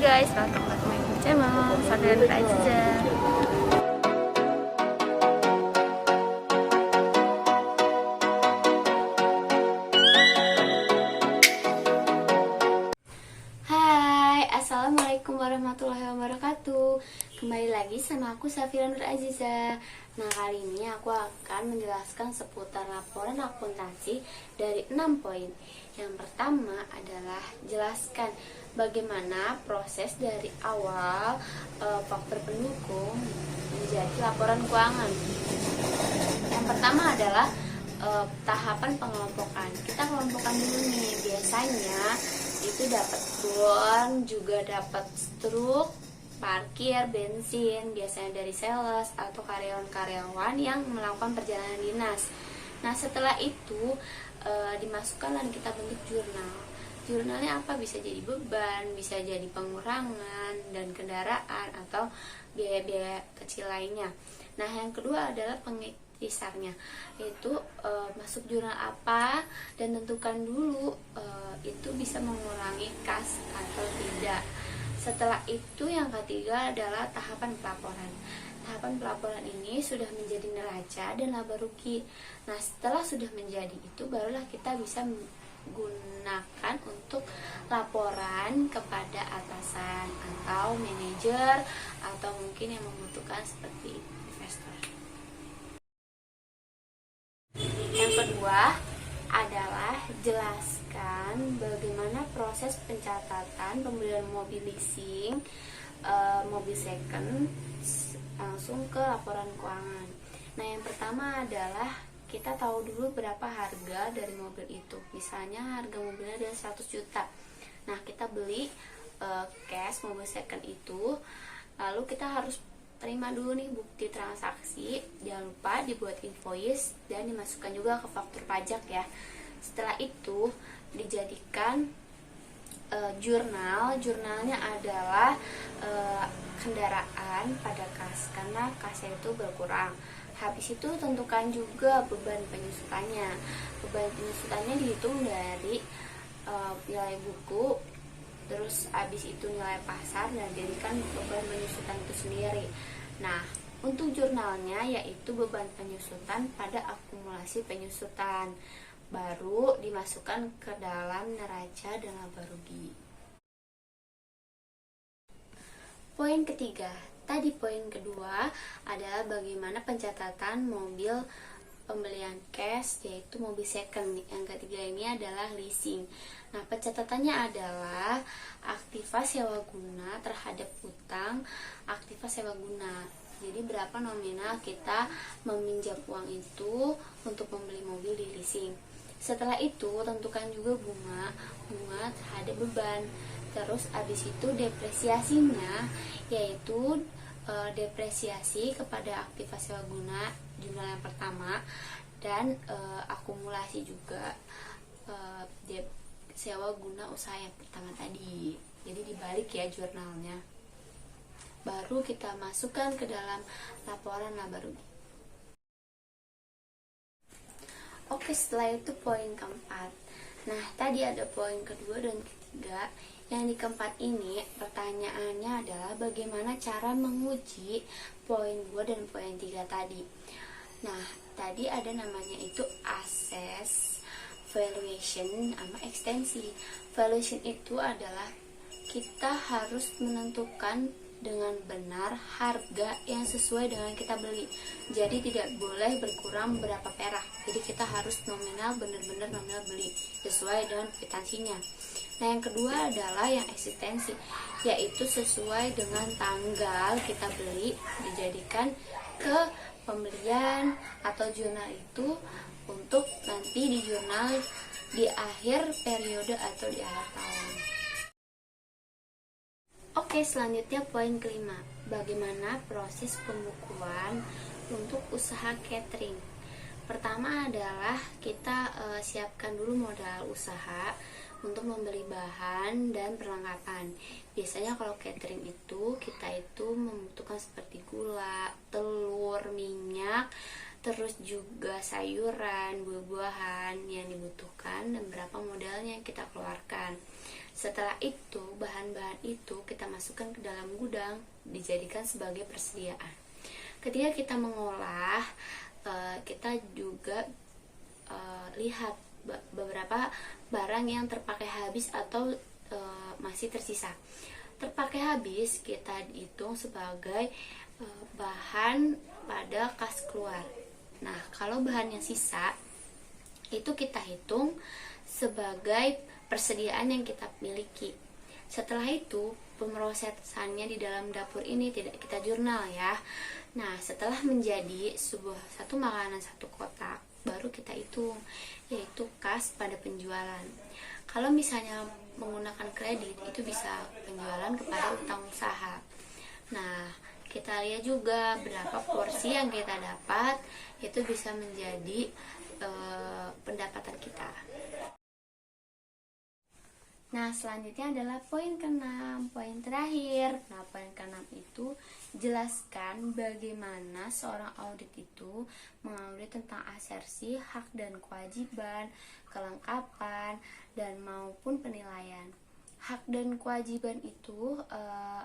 guys, welcome back to my YouTube channel Safira Nur Aziza. Hai, assalamualaikum warahmatullahi wabarakatuh. Kembali lagi sama aku Safira Nur Aziza. Nah, kali ini aku akan menjelaskan seputar laporan akuntansi dari 6 poin. Yang pertama adalah jelaskan bagaimana proses dari awal faktor pendukung menjadi laporan keuangan. Yang pertama adalah tahapan pengelompokan. Kita kelompokan dulu nih. Biasanya itu dapat bon, juga dapat struk, parkir, bensin, biasanya dari sales atau karyawan-karyawan yang melakukan perjalanan dinas. Nah, setelah itu dimasukkan dan kita bentuk jurnal. Jurnalnya apa? Bisa jadi beban, bisa jadi pengurangan dan kendaraan atau biaya-biaya kecil lainnya. Nah, yang kedua adalah pengisarnya, yaitu masuk jurnal apa dan tentukan dulu itu bisa mengurangi kas atau tidak. Setelah itu yang ketiga adalah tahapan pelaporan. Tahapan pelaporan ini sudah menjadi neraca dan laba rugi. Nah, setelah sudah menjadi itu barulah kita bisa gunakan untuk laporan kepada atasan atau manajer atau mungkin yang membutuhkan seperti investor. Yang kedua adalah jelaskan bagaimana proses pencatatan pembelian mobil leasing, mobil second langsung ke laporan keuangan. Nah, yang pertama adalah kita tahu dulu berapa harga dari mobil itu. Misalnya harga mobilnya adalah 100 juta. Nah, kita beli cash mobil second itu, lalu kita harus terima dulu nih bukti transaksi. Jangan lupa dibuat invoice dan dimasukkan juga ke faktur pajak ya. Setelah itu dijadikan jurnalnya adalah kendaraan pada kas, karena kasnya itu berkurang. Habis itu tentukan juga beban penyusutannya. Beban penyusutannya dihitung dari nilai buku, terus habis itu nilai pasar, dan jadikan beban penyusutan itu sendiri. Nah, untuk jurnalnya yaitu beban penyusutan pada akumulasi penyusutan, baru dimasukkan ke dalam neraca dan laba rugi. Poin ketiga, tadi poin kedua adalah bagaimana pencatatan mobil pembelian cash, yaitu mobil second. Yang ketiga ini adalah leasing. Nah, pencatatannya adalah aktiva sewa guna terhadap utang aktiva sewa guna. Jadi berapa nominal kita meminjam uang itu untuk membeli mobil di leasing. Setelah itu tentukan juga bunga terhadap beban. Terus habis itu depresiasinya, yaitu depresiasi kepada aktiva sewa guna jumlah yang pertama, dan akumulasi juga sewa guna usaha yang pertama tadi. Jadi dibalik ya jurnalnya, baru kita masukkan ke dalam laporan laba rugi. Oke, setelah itu poin keempat. Nah, tadi ada poin kedua dan ketiga. Yang di keempat ini pertanyaannya adalah bagaimana cara menguji poin 2 dan poin 3 tadi. Nah, tadi ada namanya itu assess, valuation, sama ekstensi. Valuation itu adalah kita harus menentukan dengan benar harga yang sesuai dengan kita beli. Jadi tidak boleh berkurang berapa perak. Jadi kita harus nominal, benar-benar nominal beli sesuai dengan kwitansinya. Nah, yang kedua adalah yang eksistensi, yaitu sesuai dengan tanggal kita beli, dijadikan ke pembelian atau jurnal itu untuk nanti di jurnal di akhir periode atau di akhir tahun. Oke, selanjutnya poin kelima, bagaimana proses pembukuan untuk usaha catering. Pertama adalah kita siapkan dulu modal usaha untuk membeli bahan dan perlengkapan. Biasanya kalau catering itu kita itu membutuhkan seperti gula, telur, minyak, terus juga sayuran, buah-buahan yang dibutuhkan dan berapa modalnya yang kita keluarkan. Setelah itu, bahan-bahan itu kita masukkan ke dalam gudang, dijadikan sebagai persediaan. Ketika kita mengolah, kita juga lihat beberapa barang yang terpakai habis atau masih tersisa. Terpakai habis kita hitung sebagai bahan pada kas keluar. Nah, kalau bahan yang sisa itu kita hitung sebagai persediaan yang kita miliki. Setelah itu, pemrosesannya di dalam dapur ini tidak kita jurnal ya. Nah, setelah menjadi satu makanan satu kotak, baru kita hitung, yaitu kas pada penjualan. Kalau misalnya menggunakan kredit, itu bisa penjualan kepada utang usaha. Nah, kita lihat juga berapa porsi yang kita dapat, itu bisa menjadi pendapatan kita. Nah, selanjutnya adalah poin ke-6, poin terakhir. Nah, poin ke-6 itu jelaskan bagaimana seorang audit itu mengaudit tentang asersi, hak dan kewajiban, kelengkapan, dan maupun penilaian. Hak dan kewajiban itu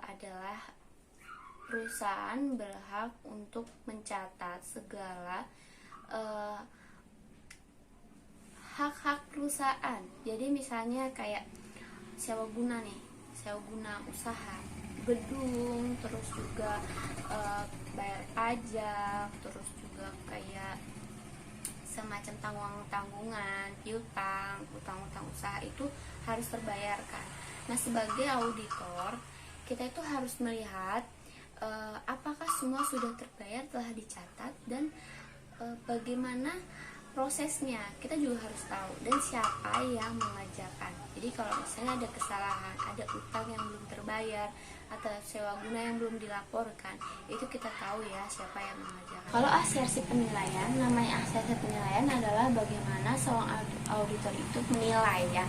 adalah perusahaan berhak untuk mencatat segala hak-hak perusahaan. Jadi misalnya kayak sewa guna usaha, gedung, terus juga bayar pajak, terus juga kayak semacam tanggungan, piutang, utang-utang usaha itu harus terbayarkan. Nah, sebagai auditor, kita itu harus melihat apakah semua sudah terbayar, telah dicatat, dan bagaimana prosesnya. Kita juga harus tahu, dan siapa yang mengajarkan. Jadi kalau misalnya ada kesalahan, ada utang yang belum terbayar, atau sewa guna yang belum dilaporkan, itu kita tahu ya siapa yang mengajarkan. Kalau asersi penilaian, namanya asersi penilaian adalah bagaimana seorang auditor itu menilai ya.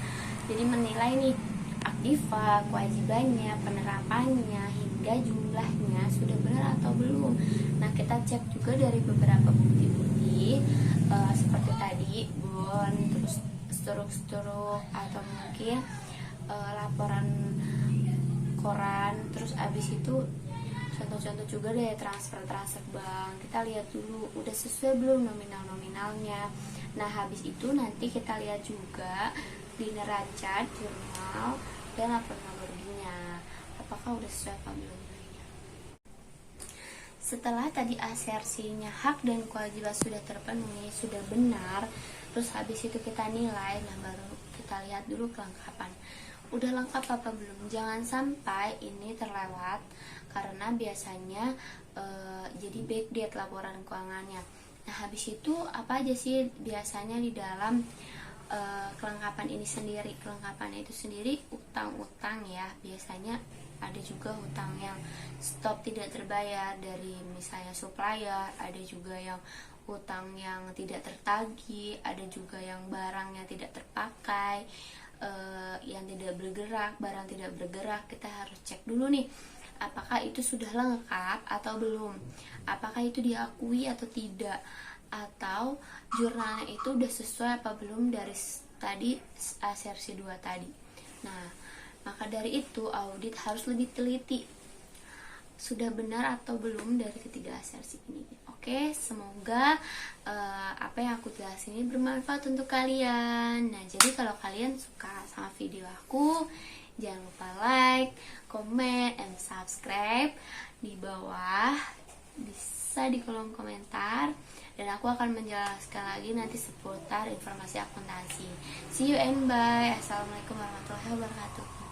Jadi menilai nih aktiva, kewajibannya, penerapannya, hingga jumlahnya sudah benar atau belum. Nah, kita cek juga dari beberapa bukti-bukti seperti tadi bon, terus struk-struk, atau mungkin laporan koran. Terus abis itu contoh-contoh juga deh transfer bank, kita lihat dulu udah sesuai belum nominalnya. Nah, habis itu nanti kita lihat juga di neraca, jurnal, dan laporan ruginya, apakah udah sesuai apa belum. Setelah tadi asersinya, hak dan kewajiban sudah terpenuhi, sudah benar, terus habis itu kita nilai. Nah, baru kita lihat dulu kelengkapan, udah lengkap apa belum. Jangan sampai ini terlewat, karena biasanya jadi backdate laporan keuangannya. Nah, habis itu apa aja sih biasanya di dalam kelengkapan ini sendiri? Kelengkapannya itu sendiri utang-utang ya, biasanya ada juga hutang yang stop tidak terbayar dari misalnya supplier, ada juga yang hutang yang tidak tertagih, ada juga yang barangnya tidak terpakai, yang tidak bergerak, barang tidak bergerak. Kita harus cek dulu nih, apakah itu sudah lengkap atau belum, apakah itu diakui atau tidak, atau jurnalnya itu udah sesuai apa belum dari tadi asersi 2 tadi. Nah, maka dari itu audit harus lebih teliti, sudah benar atau belum dari ketiga asersi ini. Oke, semoga apa yang aku jelasin ini bermanfaat untuk kalian. Nah, jadi kalau kalian suka sama video aku, jangan lupa like, comment, and subscribe di bawah, bisa di kolom komentar, dan aku akan menjelaskan lagi nanti seputar informasi akuntansi. See you and bye. Assalamualaikum warahmatullahi wabarakatuh.